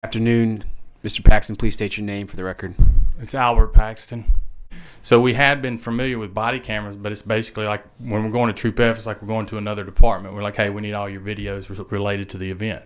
Afternoon, Mr. Paxton. Please state your name for the record. It's Albert Paxton. So we had been familiar with body cameras, but it's basically like when we're going to Troop F, it's like we're going to another department. We're like, hey, we need all your videos related to the event.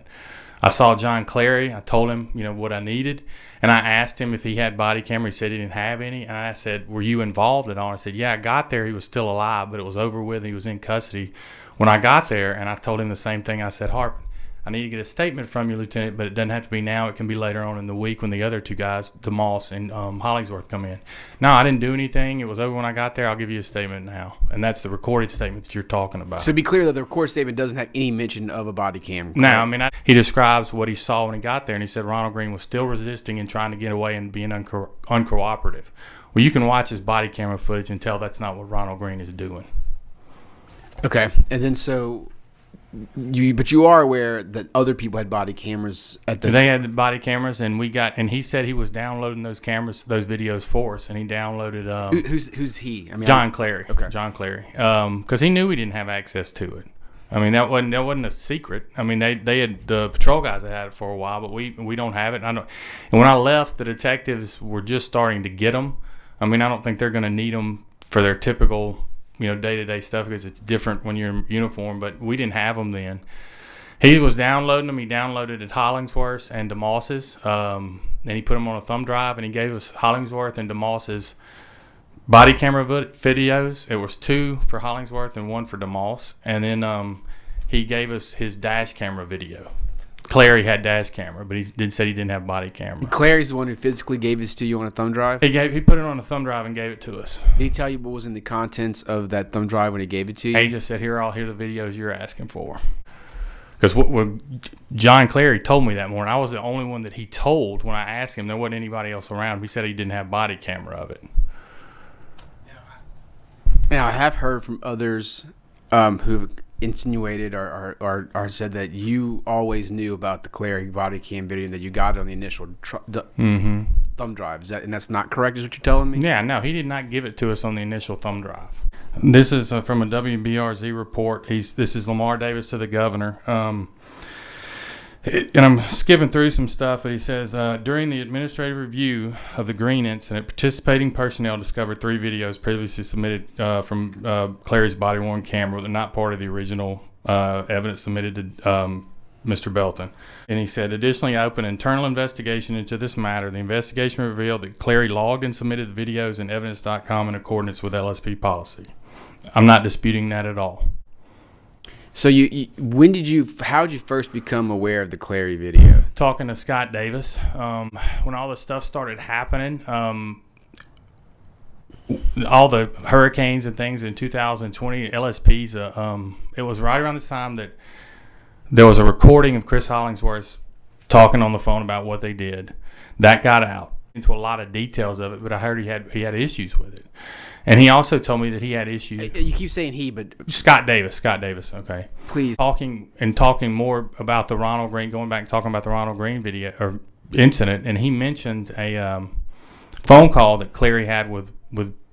I saw John Clary. I told him, what I needed, and I asked him if he had body camera. He said he didn't have any, and I said, were you involved at all? I said, yeah, I got there. He was still alive, but it was over with. He was in custody when I got there, and I told him the same thing. I said, Harp, I need to get a statement from you, Lieutenant, but it doesn't have to be now. It can be later on in the week when the other two guys, DeMoss and Hollingsworth, come in. No, I didn't do anything. It was over when I got there. I'll give you a statement now. And that's the recorded statement that you're talking about. So to be clear, that the recorded statement doesn't have any mention of a body cam. No, he describes what he saw when he got there, and he said Ronald Green was still resisting and trying to get away and being uncooperative. Well, you can watch his body camera footage and tell that's not what Ronald Green is doing. Okay. And then but you are aware that other people had body cameras at this. They had the body cameras, and he said he was downloading those videos for us, and he downloaded. Who's he? John Clary. Okay. John Clary. Because he knew we didn't have access to it. That wasn't a secret. They had the patrol guys that had it for a while, but we don't have it. And when I left, the detectives were just starting to get them. I don't think they're going to need them for their typical day-to-day stuff because it's different when you're in uniform, but we didn't have them then. He was downloading them. He downloaded at Hollingsworth's and DeMoss's, and he put them on a thumb drive, and he gave us Hollingsworth and DeMoss's body camera videos. It was 2 for Hollingsworth and 1 for DeMoss, and then he gave us his dash camera video. Clary had dash camera, but he said he didn't have body camera. Clary's the one who physically gave this to you on a thumb drive? He put it on a thumb drive and gave it to us. Did he tell you what was in the contents of that thumb drive when he gave it to you? He just said, here, I'll hear the videos you're asking for. Because what John Clary told me that morning, I was the only one that he told when I asked him. There wasn't anybody else around. He said he didn't have body camera of it. Now, I have heard from others who've insinuated or said that you always knew about the Clary body cam video and that you got it on the initial thumb drive. And that's not correct, is what you're telling me? Yeah, no, he did not give it to us on the initial thumb drive. This is from a WBRZ report. This is Lamar Davis to the governor. And I'm skipping through some stuff, but he says, during the administrative review of the Green incident, participating personnel discovered 3 videos previously submitted from Clary's body-worn camera that are not part of the original evidence submitted to Mr. Belton. And he said, additionally, I opened an internal investigation into this matter. The investigation revealed that Clary logged and submitted the videos in evidence.com in accordance with LSP policy. I'm not disputing that at all. So how did you first become aware of the Clary video? Talking to Scott Davis, when all this stuff started happening, all the hurricanes and things in 2020, LSPs, it was right around this time that there was a recording of Chris Hollingsworth talking on the phone about what they did. That got out into a lot of details of it, but I heard he had issues with it. And he also told me that he had issues. You keep saying he, but Scott Davis, okay. Please. Talking more about the Ronald Green, going back and talking about the Ronald Green video or incident, and he mentioned a phone call that Clary had with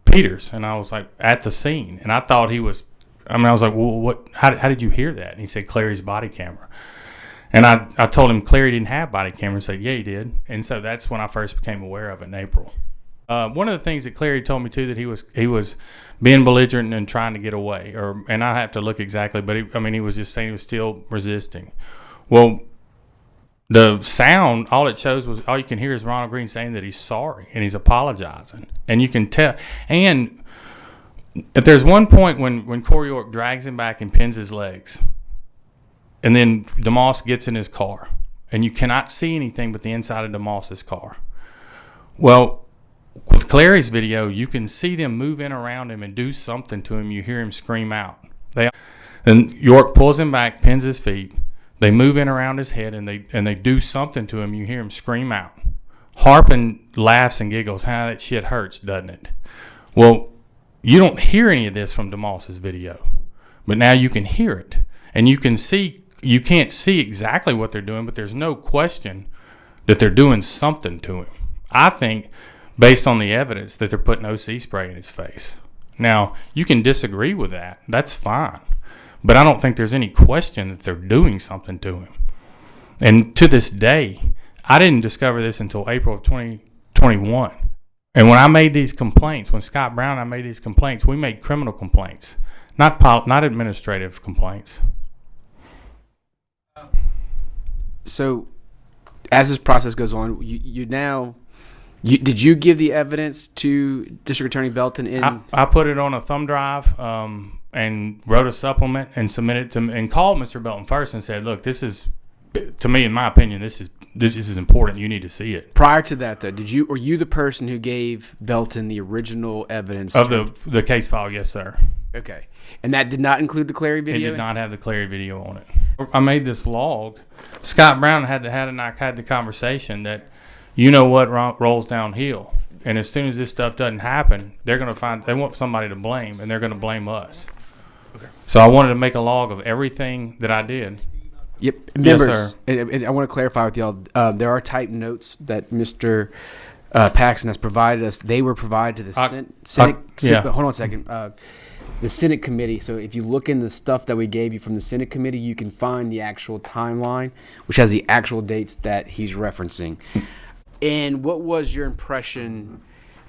Peters, and I was like at the scene, and I thought he was. I was like, well, how did you hear that? And he said Clary's body camera. And I told him Clary didn't have body camera. He said, yeah, he did. And so that's when I first became aware of it in April. One of the things that Clary told me too, that he was being belligerent and trying to get away, and I have to look exactly, but he was just saying he was still resisting. Well, the sound, all you can hear is Ronald Green saying that he's sorry and he's apologizing, and you can tell. And if there's one point when Corey York drags him back and pins his legs, and then DeMoss gets in his car, and you cannot see anything but the inside of DeMoss's car. Well, with Clary's video, you can see them move in around him and do something to him. You hear him scream out. And York pulls him back, pins his feet. They move in around his head, and they do something to him. You hear him scream out. Harpin laughs and giggles. That shit hurts, doesn't it? Well, you don't hear any of this from DeMoss's video, but now you can hear it, and you can see. You can't see exactly what they're doing, but there's no question that they're doing something to him. I think, based on the evidence, that they're putting OC spray in his face. Now, you can disagree with that. That's fine. But I don't think there's any question that they're doing something to him. And to this day, I didn't discover this until April of 2021. And when I made these complaints, when Scott Brown and I made these complaints, we made criminal complaints, not administrative complaints. So, as this process goes on, did you give the evidence to District Attorney Belton? I put it on a thumb drive and wrote a supplement and submitted to and called Mr. Belton first and said, "Look, this is, to me, in my opinion, this is important. You need to see it." Prior to that, though, were you the person who gave Belton the original evidence of the case file? Yes, sir. Okay, and that did not include the Clary video. It did not have the Clary video on it. I made this log. Scott Brown and I had the conversation that, you know what rolls downhill, and as soon as this stuff doesn't happen, they want somebody to blame, and they're going to blame us. Okay. So I wanted to make a log of everything that I did. Yep. Yes, sir. And I want to clarify with y'all. There are typed notes that Mr. Paxton has provided us. They were provided to the Senate. Hold on a second. The Senate committee. So if you look in the stuff that we gave you from the Senate committee, you can find the actual timeline, which has the actual dates that he's referencing. And what was your impression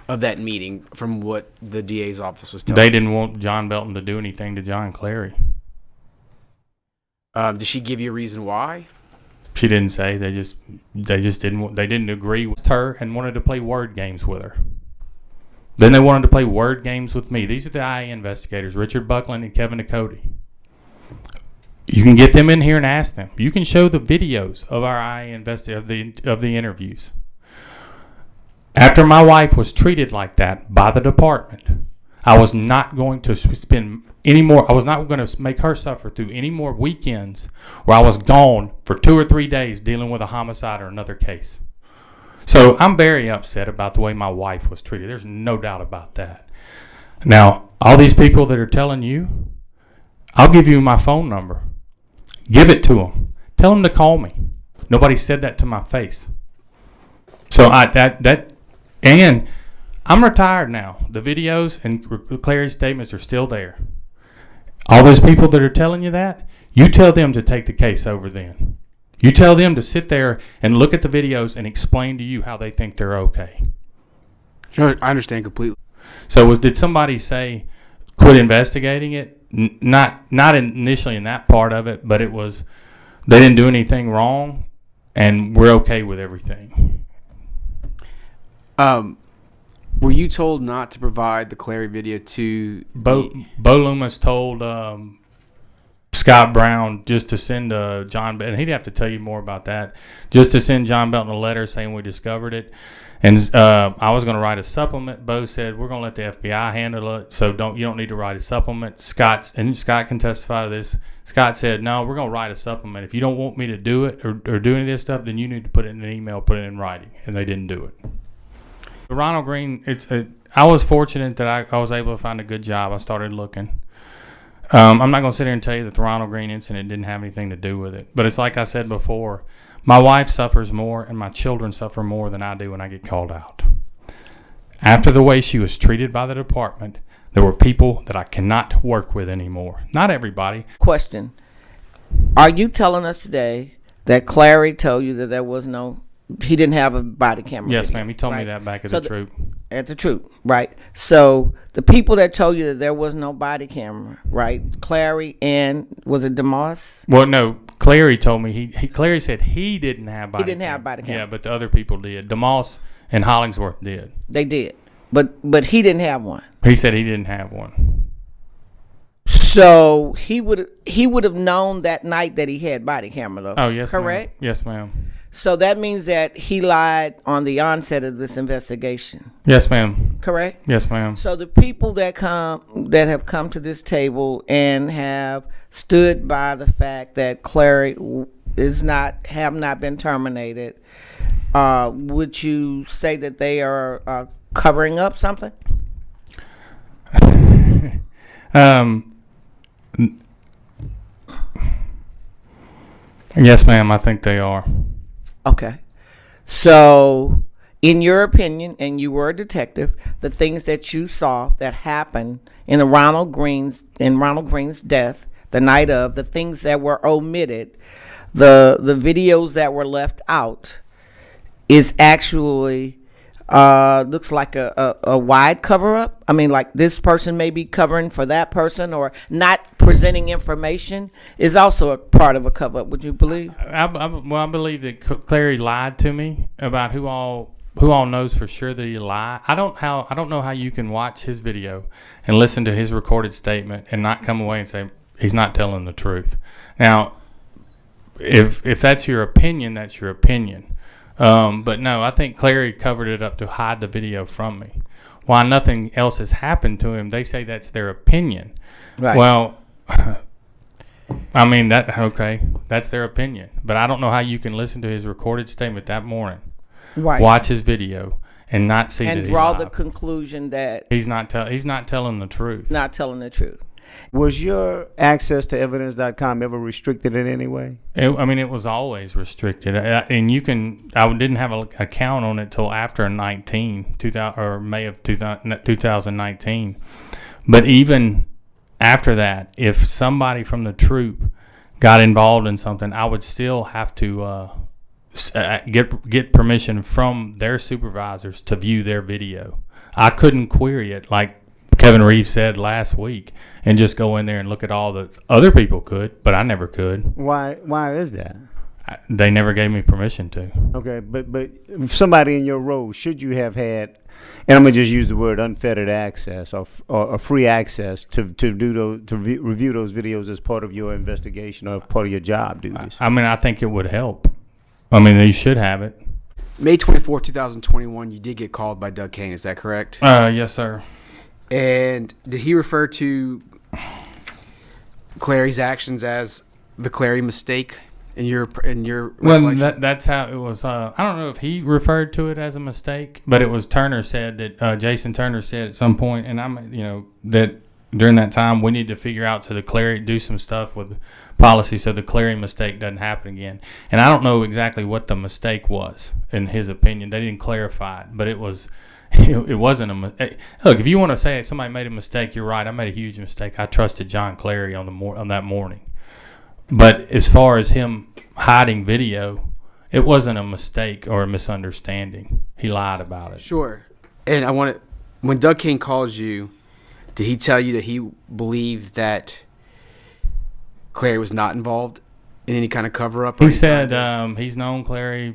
of that meeting from what the DA's office was telling you? They didn't want John Belton to do anything to John Clary. Did she give you a reason why? She didn't say. They just didn't agree with her and wanted to play word games with her. Then they wanted to play word games with me. These are the IA investigators, Richard Buckland and Kevin Ducote. You can get them in here and ask them. You can show the videos of our IA of the interviews. After my wife was treated like that by the department, I was not going to spend any more. I was not going to make her suffer through any more weekends where I was gone for 2 or 3 days dealing with a homicide or another case. So I'm very upset about the way my wife was treated. There's no doubt about that. Now, all these people that are telling you, I'll give you my phone number. Give it to them. Tell them to call me. Nobody said that to my face. So and I'm retired now. The videos and Clary's statements are still there. All those people that are telling you that, you tell them to take the case over then. You tell them to sit there and look at the videos and explain to you how they think they're okay. Sure, I understand completely. So did somebody say quit investigating it? Not initially in that part of it, but it was they didn't do anything wrong and we're okay with everything. Were you told not to provide the Clary video to Bo Loomis told Scott Brown just to send John Belton, and he'd have to tell you more about that, just to send John Belton a letter saying we discovered it. And I was going to write a supplement. Bo said, we're going to let the FBI handle it, so you don't need to write a supplement. Scott can testify to this. Scott said, no, we're going to write a supplement. If you don't want me to do it or do any of this stuff, then you need to put it in an email, put it in writing. And they didn't do it. Ronald Green, I was fortunate that I was able to find a good job. I started looking. I'm not going to sit here and tell you that the Ronald Green incident didn't have anything to do with it. But it's like I said before, my wife suffers more and my children suffer more than I do when I get called out. After the way she was treated by the department, there were people that I cannot work with anymore. Not everybody. Question. Are you telling us today that Clary told you that he didn't have a body camera? Yes, video, ma'am. He told me right? that back at the troop. At the troop, right. So the people that told you that there was no body camera, right? Clary and, was it DeMoss? Well, no. Clary told me, Clary said he didn't have body camera. He didn't have body camera. Yeah, but the other people did. DeMoss and Hollingsworth did. They did. But he didn't have one. He said he didn't have one. So he would have known that night that he had body camera, though. Oh, yes, correct? Ma'am. Yes, ma'am. So that means that he lied on the onset of this investigation. Yes, ma'am. Correct? Yes, ma'am. So the people that have come to this table and have stood by the fact that Clary have not been terminated, would you say that they are covering up something? Yes, ma'am. I think they are. Okay. So, in your opinion, and you were a detective, the things that you saw that happened in Ronald Green's death, the night of, the things that were omitted, the videos that were left out, is actually looks like a wide cover up. I mean, like this person may be covering for that person, or not presenting information is also a part of a cover up. Would you believe? I believe that Clary lied to me about who all knows for sure that he lied. I don't know how you can watch his video and listen to his recorded statement and not come away and say he's not telling the truth. Now, if that's your opinion, that's your opinion. But no, I think Clary covered it up to hide the video from me. Why nothing else has happened to him, they say that's their opinion. Right. Well, I mean, that's their opinion. But I don't know how you can listen to his recorded statement that morning, Right. watch his video, and not see And that draw he the lied. conclusion that He's not telling the truth. not telling the truth. Was your access to evidence.com ever restricted in any way? It was always restricted, and I didn't have an account on it till after 2000 or May of 2019. But even after that, if somebody from the troop got involved in something, I would still have to get permission from their supervisors to view their video. I couldn't query it like Kevin Reeves said last week and just go in there and look at all the other people could, but I never could. Why is that? They never gave me permission to. Okay, but if somebody in your role, should you have had, and I'm gonna just use the word unfettered access or free access to review those videos as part of your investigation or part of your job duties? I think it would help. You should have it. May 24, 2021, you did get called by Doug Kane. Is that correct? Yes, sir. And did he refer to Clary's actions as the Clary mistake in your Well, recollection? that's how it was. I don't know if he referred to it as a mistake, but it was Turner said that Jason Turner said at some point, and that during that time we need to figure out so the Clary do some stuff with policy so the Clary mistake doesn't happen again. And I don't know exactly what the mistake was in his opinion. They didn't clarify it, but it was. It wasn't a mistake. Look, if you want to say somebody made a mistake, you're right. I made a huge mistake. I trusted John Clary on that morning. But as far as him hiding video, it wasn't a mistake or a misunderstanding. He lied about it. Sure. And when Doug Kane calls you, did he tell you that he believed that Clary was not involved in any kind of cover-up? He said he's known Clary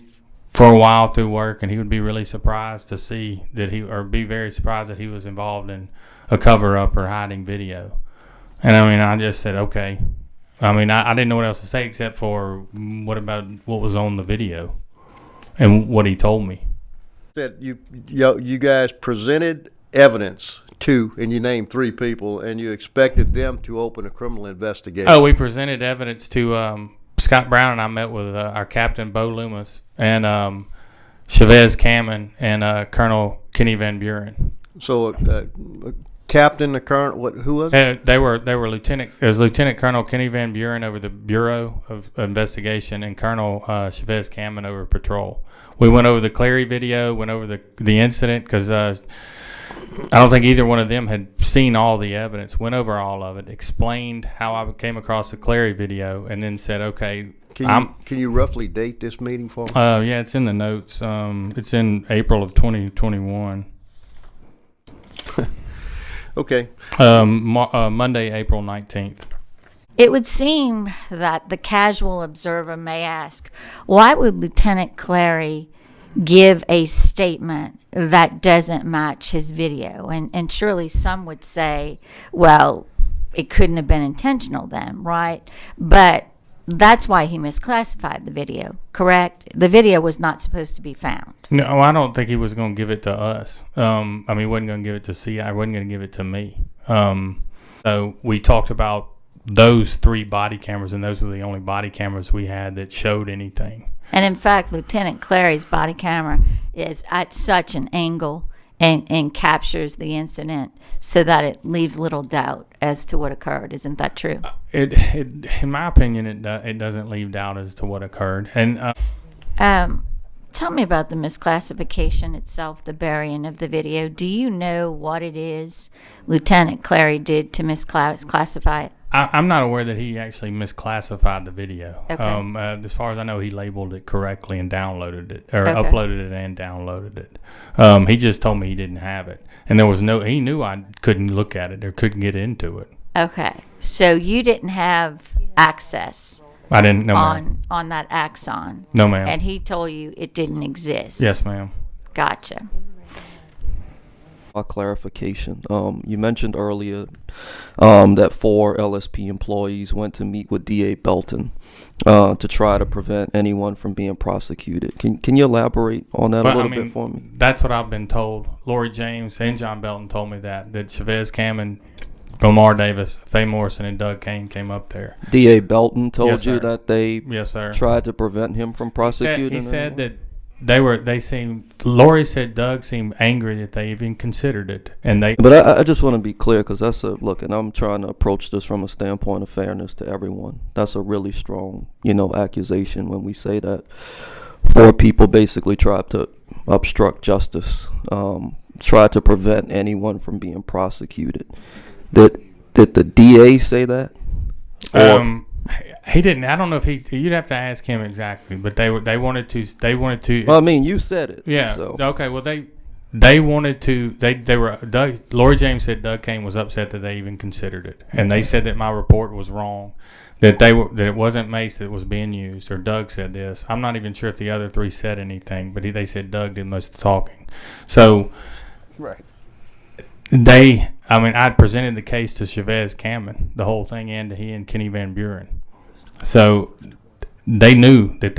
for a while through work, and he would be really surprised to see be very surprised that he was involved in a cover-up or hiding video. And I just said, okay. I didn't know what else to say except for what about what was on the video and what he told me. That you guys presented evidence to, and you named 3 people, and you expected them to open a criminal investigation. Oh, we presented evidence to Scott Brown, and I met with our captain, Bo Loomis, and Chavez Cameron and Colonel Kenny Van Buren. So, captain, the colonel, who was it? They were Lieutenant. It was Lieutenant Colonel Kenny Van Buren over the Bureau of Investigation, and Colonel Chavez Cameron over patrol. We went over the Clary video, went over the incident because I don't think either one of them had seen all the evidence. Went over all of it, explained how I came across the Clary video, and then said, "Okay." Can you roughly date this meeting for me? Yeah, it's in the notes. It's in April of 2021. Okay. Monday, April 19th. It would seem that the casual observer may ask, why would Lieutenant Clary give a statement that doesn't match his video? And surely some would say, well, it couldn't have been intentional then, right? But that's why he misclassified the video, correct? The video was not supposed to be found. No, I don't think he was going to give it to us. He wasn't going to give it to CI. He wasn't going to give it to me. So we talked about those 3 body cameras, and those were the only body cameras we had that showed anything. And in fact, Lieutenant Clary's body camera is at such an angle and captures the incident so that it leaves little doubt as to what occurred. Isn't that true? It in my opinion, it doesn't leave doubt as to what occurred. And tell me about the misclassification itself, the burying of the video. Do you know what it is Lieutenant Clary did to misclassify it? I'm not aware that he actually misclassified the video. Okay. As far as I know, he labeled it correctly and downloaded it, or Okay. uploaded it and downloaded it. He just told me he didn't have it, and there was he knew I couldn't look at it or couldn't get into it. Okay. So you didn't have access I didn't know, ma'am. on that Axon. No, ma'am. And he told you it didn't exist. Yes, ma'am. Gotcha. A clarification. You mentioned earlier that 4 LSP employees went to meet with DA Belton to try to prevent anyone from being prosecuted. Can you elaborate on that a little bit for me? That's what I've been told. Lori James and John Belton told me that Chavez Cameron, Lamar Davis, Faye Morrison, and Doug Kane came up there. DA Belton told Yes, you sir. that they Yes, sir. tried to prevent him from prosecuting. He said anyone? that Lori said Doug seemed angry that they even considered it, and they. But I just want to be clear, because that's look, and I'm trying to approach this from a standpoint of fairness to everyone. That's a really strong, accusation when we say that 4 people basically tried to obstruct justice, tried to prevent anyone from being prosecuted. Did the DA say that? He didn't. I don't know if you'd have to ask him exactly, but they wanted to. Well, I mean, you said it. Yeah. So. Okay. Well, they wanted to. They were. Lori James said Doug Kane was upset that they even considered it, and they said that my report was wrong, that it wasn't mace that was being used, or Doug said this. I'm not even sure if the other 3 said anything, but they said Doug did most of the talking. So. Right. I'd presented the case to Chavez Cameron, the whole thing, and to he and Kenny Van Buren. So they knew that